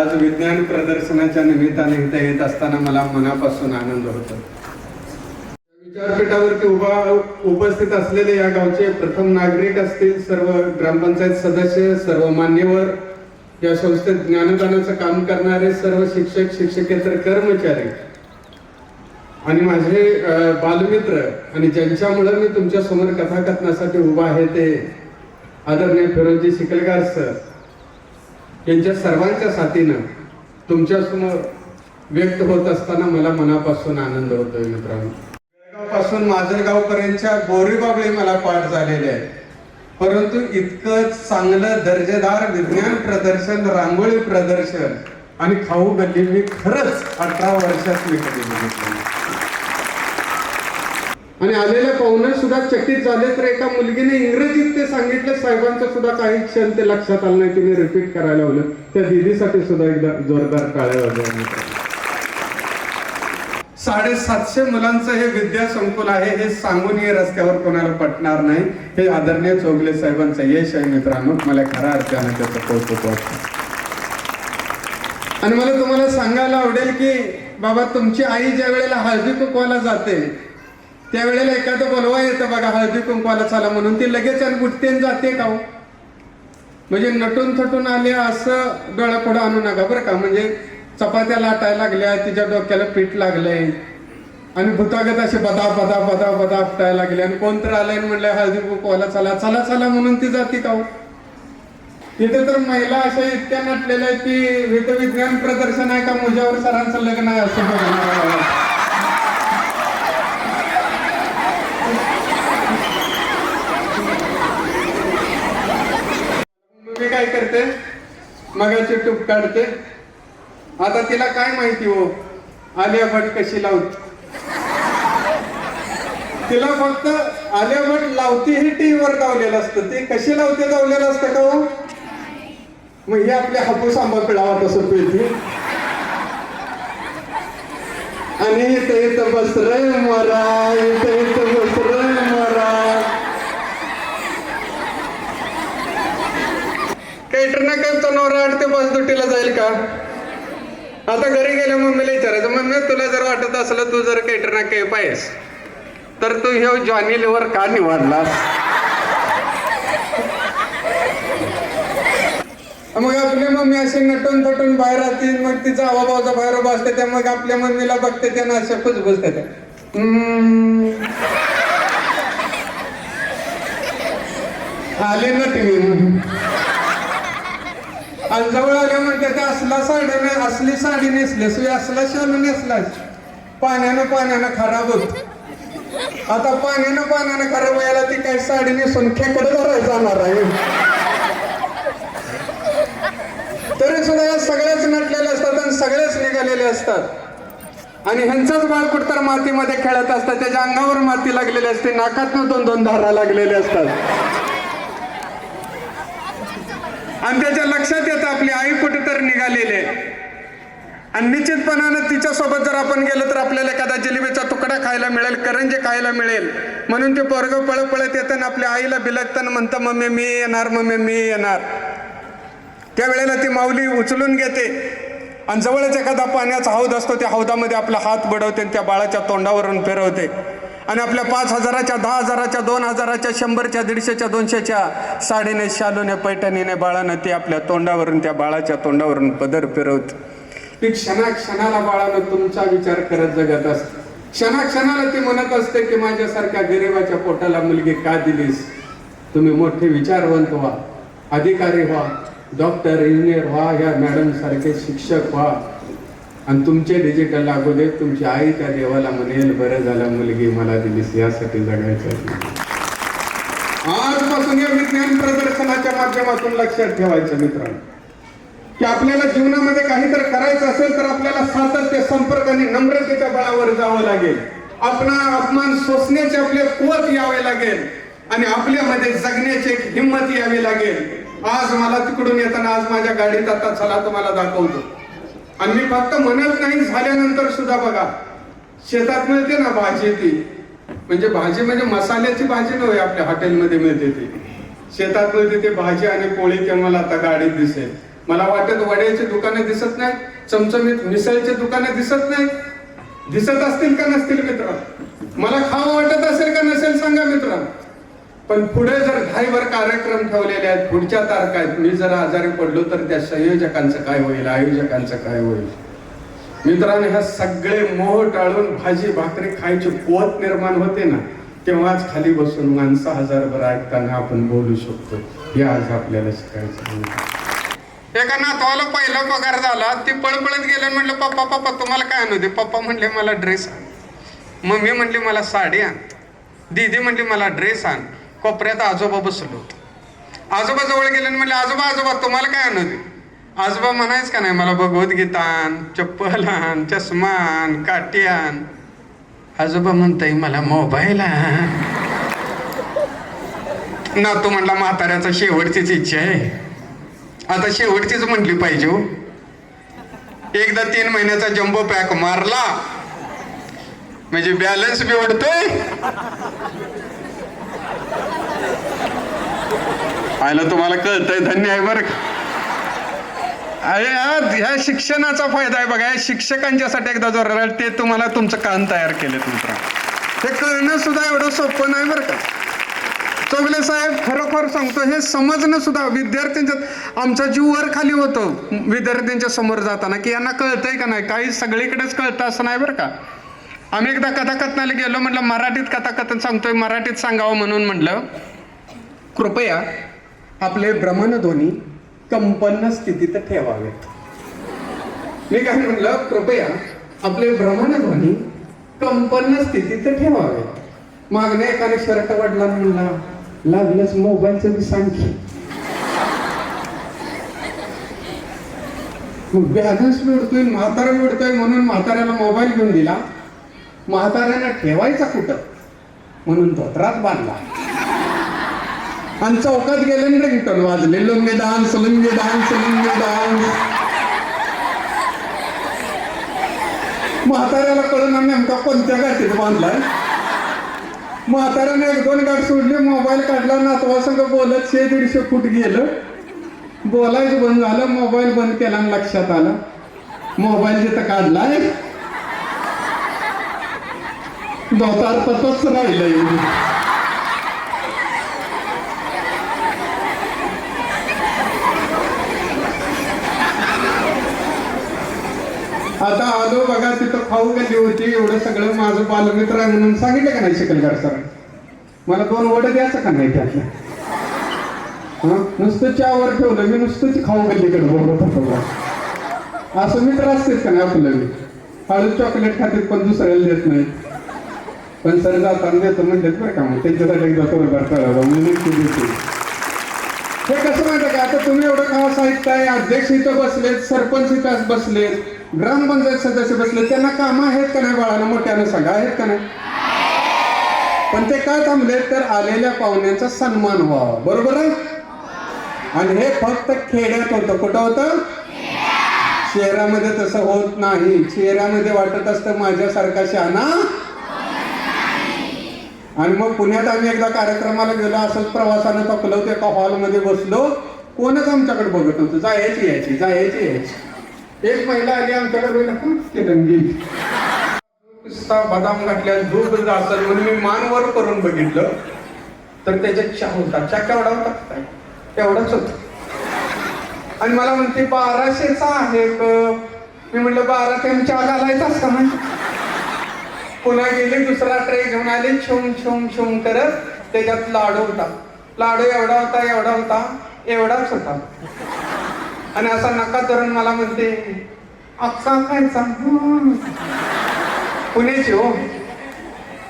आज विज्ञान प्रदर्शनाच्या निमित्ताने इथे येत असताना मला मनापासून आनंद होतो। विचारपीठावरती उपस्थित असलेले या गावचे प्रथम नागरिक असतील, सर्व ग्रामपंचायत सदस्य, सर्व मान्यवर, या संस्थेत ज्ञानदानाचं काम करणारे सर्व शिक्षक शिक्षकेतर कर्मचारी आणि माझे बालमित्र आणि ज्यांच्यामुळे मी तुमच्या समोर कथाकथनासाठी उभा आहे ते आदरणीय फिरोजी शिकलगार सर, यांच्या सर्वांच्या साथीनं तुमच्या समोर व्यक्त होत असताना मला मनापासून आनंद होतोय। मित्रांनो, बेळगावपासून माजलगाव पर्यंतच्या गोरीबाबळे मला पाठ झालेले आहे, परंतु इतकं चांगलं दर्जेदार विज्ञान प्रदर्शन, रांगोळी प्रदर्शन आणि खाऊ गल्ली मी खरंच 18 वर्षात मी कधी बघितलं। आणि आलेले पाहुणे सुद्धा चकित झाले, तर एका मुलगीने इंग्रजीत ते सांगितलं, साहेबांचं सुद्धा काही क्षण ते लक्षात आलं नाही, तिने रिपीट करायला लावलं। त्या दीदीसाठी सुद्धा एकदा जोरदार टाळ्या वाजवा। 750 मुलांचं हे विद्या संकुल आहे, हे सांगून हे रस्त्यावर कोणाला पटणार नाही। हे आदरणीय चौगले साहेबांचं यश आहे मित्रांनो, मला खऱ्या अर्थाने त्याचं कौतुक वाटतं। आणि मला तुम्हाला सांगायला आवडेल की बाबा, तुमची आई ज्या वेळेला हळदी कुंकवाला जाते त्यावेळेला एखादं बोलवा येतं बघा, हळदी कुंकवाला चला म्हणून, ती लगेच उठते जाते का हो? म्हणजे नटून थटून आले असं डोळा पुढं आणू नका बरं का। म्हणजे चपात्या लाटायला लागल्या, तिच्या डोक्याला पीठ लागलंय आणि भूतागत असे बदा बदा बदा बदा आपटायला लागले आणि कोणतरी आलंय म्हणलं हळदी कुंकवाला चला चला चला म्हणून ती जाते का हो? इथे तर महिला अशा इतक्या नटलेल्या आहेत की इथं विज्ञान प्रदर्शन आहे का मुजावर सरांचं लग्न आहे असं बघणार। मी काय करते, मगाची टूप काढते, आता तिला काय माहिती हो आलिया भट कशी लावते, तिला फक्त आलिया भट लावती हे टीव्हीवर लावलेलं असतं, ते कशी लावते लावलेलं असतं का हो? मग हे आपले हापूस आंबा पिळावा तसं पिळते आणि इथं बस रे मरा, इथं बस रे मरा। कैटरना काय तो नवरा वाटते बस दुटीला जाईल का? आता घरी गेल्या मम्मीला विचारायचं, मम्मी तुला जर वाटत असलं तू जर कैटरना कैफ आहेस तर तू हे जॉनी लिव्हर का निवडलास? मग आपली मम्मी अशी नटून थटून बाहेर राहते, मग तिचा आवाबाचा बाहेर उभा असते, त्या मग आपल्या मम्मीला बघते त्यांना अशा खुशबुजते त्या आले ना तुम्ही आणि जवळ आल्या म्हणते त्या असली साडी नेसलीस, असला शालू नेसलास, पाण्यानं खराब होत। आता पाण्यानं खराब व्हायला ती काही साडी नेसून खेकडे धरायला जाणार आहे, तरी सुद्धा या सगळ्याच नटलेले असतात आणि सगळेच निघालेले असतात आणि ह्यांचाच बाळ कुठतर मातीमध्ये खेळत असतात, त्याच्या अंगावर माती लागलेली असते, नाकातनं 2-2 धारा लागलेल्या असतात आणि त्याच्या लक्षात येतं आपली आई कुठेतरी निघालेली आहे। आणि निश्चितपणानं तिच्यासोबत जर आपण गेलो तर आपल्याला एखादा जिलेबीचा तुकडा खायला मिळेल, करंजे खायला मिळेल, म्हणून ते पोरगं पळत येतं आपल्या आईला बिलगताना म्हणतं मम्मी मी येणार, मम्मी मी येणार। त्यावेळेला ती माऊली उचलून घेते आणि जवळच एखादा पाण्याचा हौद असतो, त्या हौदामध्ये आपला हात बुडवते आणि त्या बाळाच्या तोंडावरून फिरवते आणि आपल्या 5,000च्या 10,000च्या 2,000च्या 100च्या 150च्या 200च्या साडीने शालूने पैठणीने बाळानं ती आपल्या तोंडावरून, त्या बाळाच्या तोंडावरून पदर फिरवते। ती क्षणाक्षणाला बाळानं तुमचा विचार करत जगत असते, क्षणाक्षणाला ती म्हणत असते की माझ्यासारख्या गरिबाच्या पोटाला मुलगी का दिलीस? तुम्ही मोठे विचारवंत व्हा, अधिकारी व्हा, डॉक्टर इंजिनियर व्हा, या मॅडम सारखे शिक्षक व्हा आणि तुमचे डिजिटल लागू दे, तुमची आई त्या देवाला म्हणेल बरं झालं मुलगी मला दिलीस, यासाठी जगायचं। आजपासून या विज्ञान प्रदर्शनाच्या माध्यमातून लक्षात ठेवायचं मित्रांनो की आपल्याला जीवनामध्ये काहीतरी करायचं असेल तर आपल्याला सातत्य, संपर्क आणि नम्रतेच्या बळावर जावं लागेल। आपला अपमान सोसण्याची आपले कुवत यावे लागेल आणि आपल्यामध्ये जगण्याची एक हिंमत यावी लागेल। आज मला तिकडून येताना आज माझ्या गाडीत आता चला तुम्हाला दाखवतो आणि मी फक्त म्हणत नाही, झाल्यानंतर सुद्धा बघा शेतात मिळते ना भाजी, ती म्हणजे भाजी म्हणजे मसाल्याची भाजी नव्हे, आपल्या हॉटेलमध्ये मिळते ती शेतात मिळते, ते भाजी आणि पोळी ते मला आता गाडीत दिसेल मला वाटत वड्याची दुकानं दिसत नाही, चमचमीत मिसळची दुकानं दिसत नाही. दिसत असतील का नसतील मित्र? मला खावं वाटत असेल का नसेल सांगा मित्र. पण पुढे जर घाईभर कार्यक्रम ठेवलेले आहेत, पुढच्या तारखा आहेत, मी जर आजारी पडलो तर त्या संयोजकांचं काय होईल, आयोजकांचं काय होईल? मित्रांनो, ह्या सगळे मोह टाळून भाजी भाकरी खायची कुवत निर्माण होते ना, तेव्हाच खाली बसून माणसं हजारभर ऐकताना आपण बोलू शकतो. हे आज आपल्याला शिकायचं. एका नातवाला पहिला पगार झाला, ती पळपळत गेले आणि म्हटलं पप्पा पप्पा तुम्हाला काय आणू दे? पप्पा म्हणले मला ड्रेस आण. मम्मी म्हणली मला साडी आण. दीदी म्हणली मला ड्रेस आण. कोपऱ्यात आजोबा बसलो होतो. आजोबा जवळ गेले आणि म्हणले आजोबा आजोबा तुम्हाला काय आणू दे? आजोबा म्हणायच का नाही मला भगवद्गीता आण, चप्पल आण, चष्मा आण, काठी आण. आजोबा म्हणताय मला मोबाईल आण. नातू म्हणला म्हाताऱ्याचा शेवटचीच इच्छा आहे, आता शेवटचीच म्हटली पाहिजे हो. एकदा 3 महिन्याचा जम्बो पॅक मारला म्हणजे बॅलन्स बी उडतोय. आयला तुम्हाला कळतंय, धन्य आहे बरं का. ह्या शिक्षणाचा फायदा आहे बघा. या शिक्षकांच्यासाठी एकदा जो रडाल ते तुम्हाला तुमचं कान तयार केलेत मित्र. हे कळणं सुद्धा एवढं सोपं नाही बरं का. चौगले साहेब खरोखर सांगतो, हे समजणं सुद्धा विद्यार्थ्यांच्यात आमचा जीव वर खाली होतो विद्यार्थ्यांच्या समोर जाताना, की यांना कळतंय का नाही. काही सगळीकडेच कळतं असं नाही बरं का. आम्ही एकदा कथाकथनाला गेलो, म्हटलं मराठीत कथाकथन सांगतोय, मराठीत सांगावं म्हणून म्हटलं कृपया आपले भ्रमणध्वनी कंपन स्थितीत ठेवावेत. मी काय म्हटलं, कृपया आपले भ्रमणध्वनी कंपन स्थितीत ठेवावेत. मागणे एकाने शर्ट वाढला म्हणला लागलंच मोबाईलचं बी सांगी. बॅलन्स मिळतोय, म्हातारा मिळतोय म्हणून म्हाताऱ्याला मोबाईल घेऊन दिला. म्हाताऱ्यानं ठेवायचा कुठं म्हणून धोत्रात बांधला आणि चौकात गेले आणि रिंगटोन वाजले, लुंगे डान्स लुंगे डान्स लुंगे डान्स. म्हाताऱ्याला कळून आम्ही नेमका कोणत्या गाठीत बांधलाय. म्हाताऱ्याने 1-2 गाठ सोडली, मोबाईल काढला, नातवा संग बोलत 100-150 फूट गेलं. बोलायचं बंद झालं, मोबाईल बंद केला आणि लक्षात आलं मोबाईल जिथं काढलाय दोतार तसंच राहिलंय. आता आलो बघा, तिथं खाऊ गेली होती. एवढं सगळं माझं बालमित्र आहे म्हणून सांगितलं का नाही शिकलगार सर? मला 2 वडे द्यायचं का नाही त्यातलं? नुसतं चहावर ठेवलं, मी नुसतंच खाऊ गेलीकडे बघत होतो. असं मित्र असतेच का नाही आपलं? हळद चॉकलेट खातेत पण दुसऱ्याला देत नाही. पण सर जाताना देतो म्हणतात बरं का, मग त्यांच्यासाठी एकदा थोडंफार कळावं मी नक्की देते. हे कसं माहिती का, आता तुम्ही एवढं खास ऐकताय, अध्यक्ष इथं बसलेत, सरपंच इथं बसलेत, ग्रामपंचायत सदस्य बसले, त्यांना कामं आहेत का नाही बाळाला? मोठ्यानं सांगा, आहेत का नाही? पण ते काय थांबले तर आलेल्या पाहुण्यांचा सन्मान व्हावा, बरोबर आहे? आणि हे फक्त खेड्यात होतं. कुठं होतं? शहरामध्ये तसं होत नाही. शहरामध्ये वाटत असतं माझ्यासारखा शहाणा. आणि मग पुण्यात आम्ही एकदा कार्यक्रमाला गेलो, असंच प्रवासानं थकलो, ते एका हॉलमध्ये बसलो. कोणच आमच्याकडे बघत होतं, जायची यायची जायची यायची. एक महिला आली आमच्याकडे, पिस्ता बदाम घातल्या, दूध असेल म्हणून मी मान वर करून बघितलं तर त्याच्यात चहा होता. चहा केवढा होता? एवढाच होता. आणि मला म्हणते 1200चा आहे. मी म्हटलं 12 थेंब चहा घालायचा असता ना. पुन्हा गेले, दुसरा ट्रे घेऊन आले, छुम छुम छुम करत. त्याच्यात लाडू होता. लाडू एवढा होता एवढा होता एवढाच होता. आणि असा नका धरून मला म्हणते अक्का खायचा. पुण्याची हो.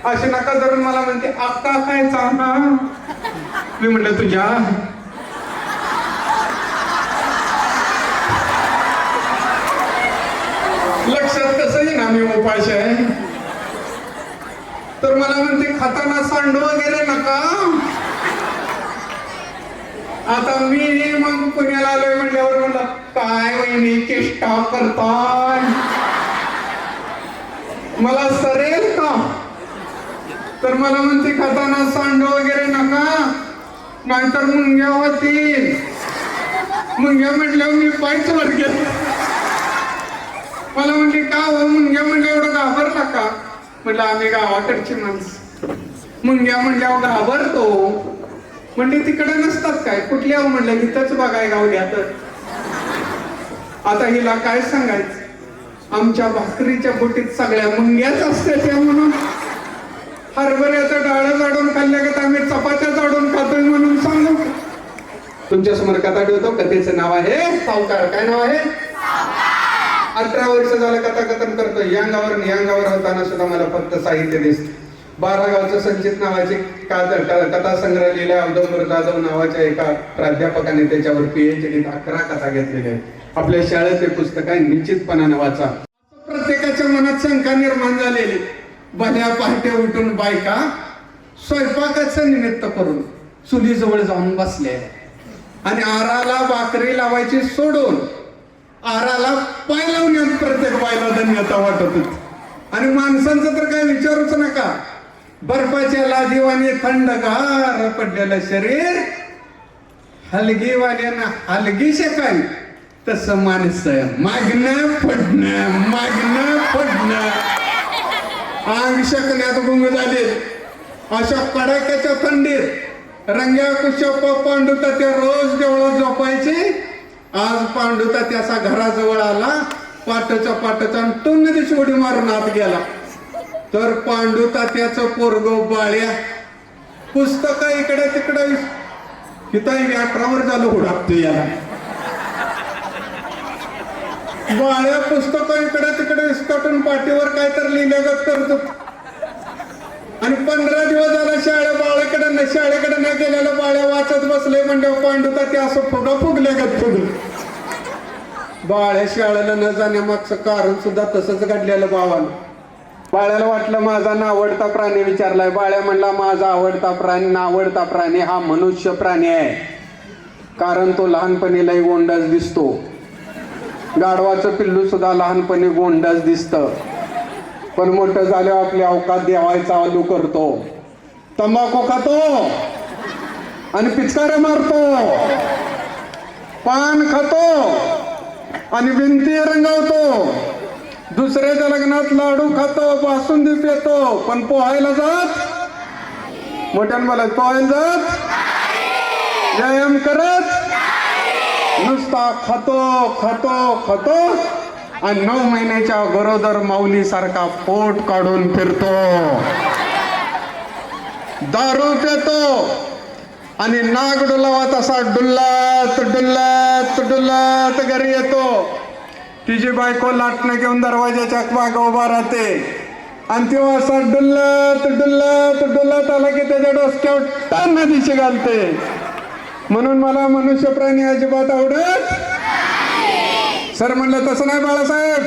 अशी नका धरून मला म्हणते अक्का खायचा. मी म्हटलं तुझ्या लक्षात कसं येईना मी उपाश आहे. तर मला म्हणते खाताना सांडू वगैरे नका. आता मी मग पुण्याला आलोय म्हणल्यावर म्हणलं काय वहिनी चेष्टा करताय, मला सरेल का? तर मला म्हणते खाताना सांडू वगैरे नका नाहीतर मुंग्या होतील. मुंग्या म्हटल्यावर मी पायच वर गेलो. मला म्हणली का हो मुंग्या म्हणलं एवढं घाबरला का? म्हटलं आम्ही गावाकडची माणसं. मुंग्या म्हणल्यावर घाबरतो. म्हणजे तिकडे नसतात काय? कुठल्या हो म्हणलं इथंच बघाय गावल्या तर. आता हिला काय सांगायचं? आमच्या भाकरीच्या बोटीत सगळ्या मुंग्याच असते त्या म्हणून. हरभऱ्याचं डाळं जाडून खाल्ल्या का आम्ही चपात्या जाडून खातोय म्हणून सांगू. तुमच्या समोर कथा ठेवतो. कथेचं नाव आहे सावकार. काय नाव आहे? 18 वर्ष झालं कथाकथन करतोय. यांगावर होताना सुद्धा मला फक्त साहित्य दिसत. 12 गावचं संचित नावाची कथा संग्रह लिहिलाय. औदंबर जाधव नावाच्या एका प्राध्यापकाने त्याच्यावर PhD 11 कथा घेतलेल्या आहेत. आपल्या शाळेत हे पुस्तक आहे, निश्चितपणाने वाचा. प्रत्येकाच्या मनात शंका निर्माण झालेली. भल्या पहाटे उठून बायका स्वयंपाकाचं निमित्त करून चुलीजवळ जाऊन बसले आणि आराला भाकरी लावायची सोडून आराला पाय लावण्यात प्रत्येक बायला धन्यता वाटत होती. आणि माणसांचं तर काय विचारूच नका. बर्फाच्या लादीवाने थंडगार पडलेलं शरीर हलगीवाल्यानं हलगी शेकाय तसं माणसं मागणं पडणं अंग शकण्यात गुंग झाले. अशा कडाक्याच्या थंडीत रंग्या कुशप्पा पांडुतात्या रोज देवळात झोपायचे. आज पांडुतात्याचा घराजवळ आला. पाटचा टोन्न दिवशी उडी मारून आत गेला. तर पांडुतात्याचं पोरगो बाळ्या पुस्तक इकडे तिकडे इथं 18 वर झालं हुडाकतो याला. बाळ्या पुस्तक इकडे तिकडे विस्कटून पाठीवर काय तर लिहिल्यागत करतो. आणि 15 दिवस झाला शाळेकडे न गेलेलं बाळ्या वाचत बसले. म्हणजे पांडुतात्या असं फुगल्यागत फुगलं. बाळ्या शाळेला न जाण्यामागचं कारण सुद्धा तसंच घडलेलं भावानं. बाळ्याला वाटलं माझा नावडता प्राणी विचारलाय. बाळ्या म्हणला माझा नावडता प्राणी हा मनुष्य प्राणी आहे. कारण तो लहानपणी लई गोंडस दिसतो. गाढवाचं पिल्लू सुद्धा लहानपणी गोंडस दिसतं. पण मोठं झाल्यावर आपली अवकात देवायचा चालू करतो. तंबाखू खातो आणि पिचकारे मारतो. पान खातो आणि भिंती रंगवतो. दुसऱ्याच्या लग्नात लाडू खातो, बासुंदी पितो. पण पोहायला जात मोठ्यानं बोला पोहायला जात व्यायाम करत नुसता खातो आणि 9 महिन्याच्या गरोदर माऊली सारखा पोट काढून फिरतो. दारू पितो आणि नाग डुलावात असा डुल्लात घरी येतो. तिची बायको लाटणं घेऊन दरवाजाच्या मागे उभा राहते आणि तेव्हा असा डुल्लात आला की त्याच्या डोसक्यावर टांना दिशी घालते. म्हणून मला मनुष्य प्राणी अजिबात आवडत. सर म्हणलं तसं नाही बाळासाहेब,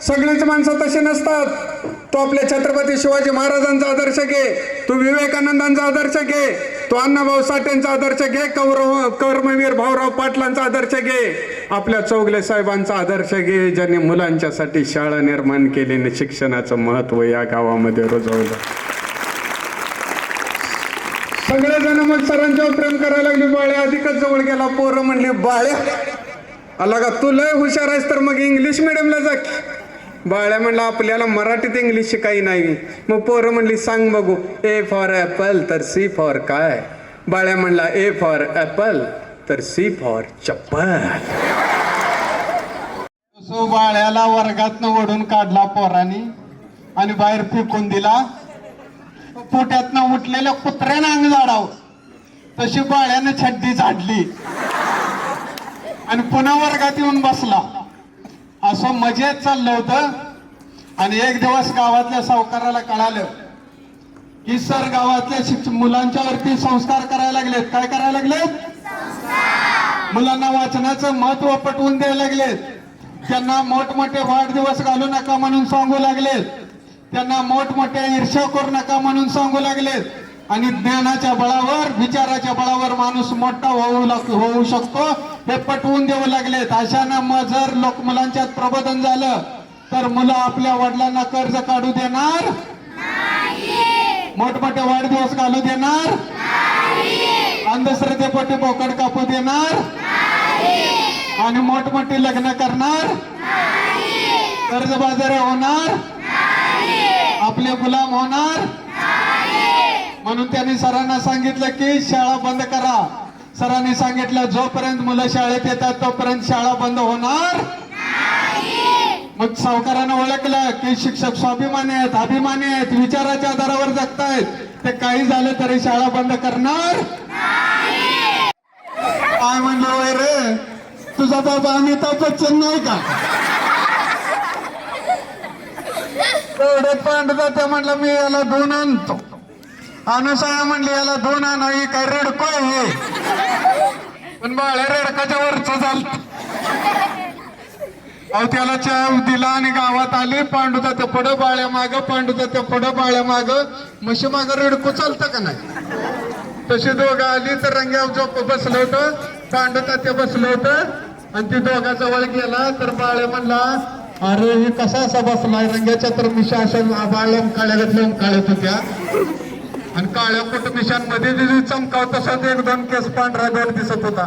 सगळीच माणसं तशी नसतात. तो आपल्या छत्रपती शिवाजी महाराजांचा आदर्श घे, तू विवेकानंदांचा आदर्श घे, तू अण्णाभाऊ साठेंचा आदर्श घे, कर्मवीर भाऊराव पाटलांचा आदर्श घे, आपल्या चौगले साहेबांचा आदर्श घे, ज्यांनी मुलांच्यासाठी शाळा निर्माण केली, शिक्षणाचं महत्व या गावामध्ये रुजवलं. सगळेजण मग सरांच्यावर प्रेम करायला लागली. बाळ्या अधिकच जवळ गेला. पोरं म्हणली बाळ्या आला का तू लय हुशार आहेस तर मग इंग्लिश मिडियमला जा. बाळ्या म्हणला आपल्याला मराठीत इंग्लिश शिकाई नाही. मग पोरं म्हणली सांग बघू. ए फॉर ऍपल तर सी फॉर काय? बाळ्या म्हणला ए फॉर ऍपल तर सी फॉर चप्पल. सो बाळ्याला वर्गातनं ओढून काढला पोरांनी आणि बाहेर फेकून दिला. पोट्यातनं उठलेल्या कुत्र्यानं अंग झाडाव तशी बाळ्यानं छड्डी झाडली आणि पुन्हा वर्गात येऊन बसला. असं मजेत चाललं होतं. आणि एक दिवस गावातल्या सावकाराला कळालं की सर गावातल्या मुलांच्या वरती संस्कार करायला लागलेत. काय करायला लागलेत? मुलांना वाचनाचं महत्व पटवून द्यायला लागलेत. त्यांना मोठमोठे वाढदिवस घालू नका म्हणून सांगू लागलेत. त्यांना मोठमोठ्या ईर्ष्या करू नका म्हणून सांगू लागलेत. आणि ज्ञानाच्या बळावर विचाराच्या बळावर माणूस मोठा होऊ शकतो हे पटवून देऊ लागलेत. अशानं मग जर मुलांच्यात प्रबोधन झालं तर मुलं आपल्या वडिलांना कर्ज काढू देणार, मोठमोठे वाढदिवस घालू देणार, अंधश्रद्धेपोटी बोकड कापू देणार. आणि मोठमोठी लग्न करणार, कर्जबाजारी होणार, आपले गुलाम होणार. म्हणून त्यांनी सरांना सांगितलं की शाळा बंद करा. सरांनी सांगितलं जोपर्यंत मुलं शाळेत येतात तोपर्यंत शाळा बंद होणार. मग सावकारानं ओळखलं की शिक्षक स्वाभिमानी आहेत, अभिमानी आहेत, विचाराच्या आधारावर जगतायत. ते काही झालं तरी शाळा बंद करणार. काय म्हणलं होय रे, तुझा बाबा अमिताभ बच्चन नाही का? एवढे पांडुदा ते म्हणलं मी याला दोन आणतो. अनुसया म्हणली याला दोन आणा, ही काय रेडको आहे. पण बाळ्या रेडकाच्या वरच झालं. अहो त्याला चहा दिला आणि गावात आले. पांडुदा ते पुढं बाळ्या माग, पांडुदा ते पुढं बाळ्या माग. म्हशी माग रेडको चालतं का नाही? तशी दोघं आली तर रंग्या झोप बसलं होतं, पांडुदा ते बसलं होतं. आणि ती दोघाजवळ गेला तर बाळ्या म्हणला अरे हे कसा असा बसलाय? रंग्याच्या तर मिशा अशा बाळ्या काळ्या काळ्यात होत्या आणि काळ्या कुट मिशांमध्ये चमकाव तसाच एक दोन केस पांढरा गोड दिसत होता.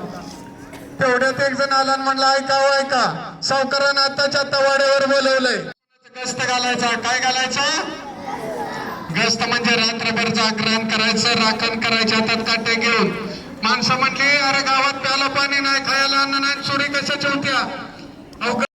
तेवढ्यात एक जण आला म्हणला ऐका हो ऐका, सावकारानं आताच्या वाड्यावर बोलवलंय. गस्त घालायचा. काय घालायचा? गस्त म्हणजे रात्रभर जागरण करायचं, राखण करायचं हातात काटे घेऊन. माणसं म्हणली अरे गावात प्याला पाणी नाही, खायला अन्न नाही, चोरी कशाच्या होत्या?